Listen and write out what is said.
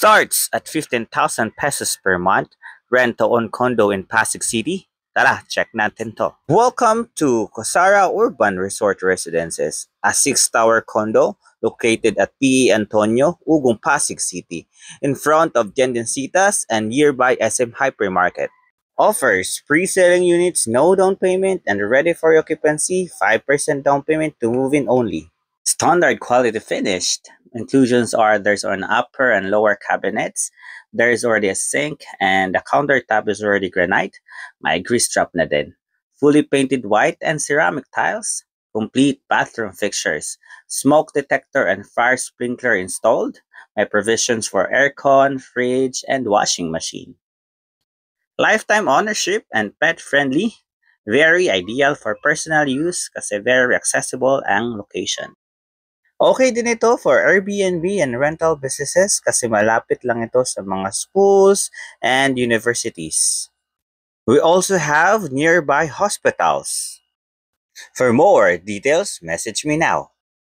Starts at 15,000 pesos per month. Rent to own condo in Pasig City. Tara, check natin to. Welcome to Cosara Urban Resort Residences, a 6-tower condo located at PE Antonio, Ugong, Pasig City, in front of Tiendencitas and nearby SM Hypermarket. Offers pre-selling units, no down payment, and ready for occupancy, 5% down payment to move in only. Standard quality finished. Inclusions are there's an upper and lower cabinets. There is already a sink and the countertop is already granite. May grease trap na din. Fully painted white and ceramic tiles. Complete bathroom fixtures. Smoke detector and fire sprinkler installed. May provisions for aircon, fridge, and washing machine. Lifetime ownership and pet friendly. Very ideal for personal use kasi very accessible ang location. Okay din ito for Airbnb and rental businesses kasi malapit lang ito sa mga schools and universities. We also have nearby hospitals. For more details, message me now.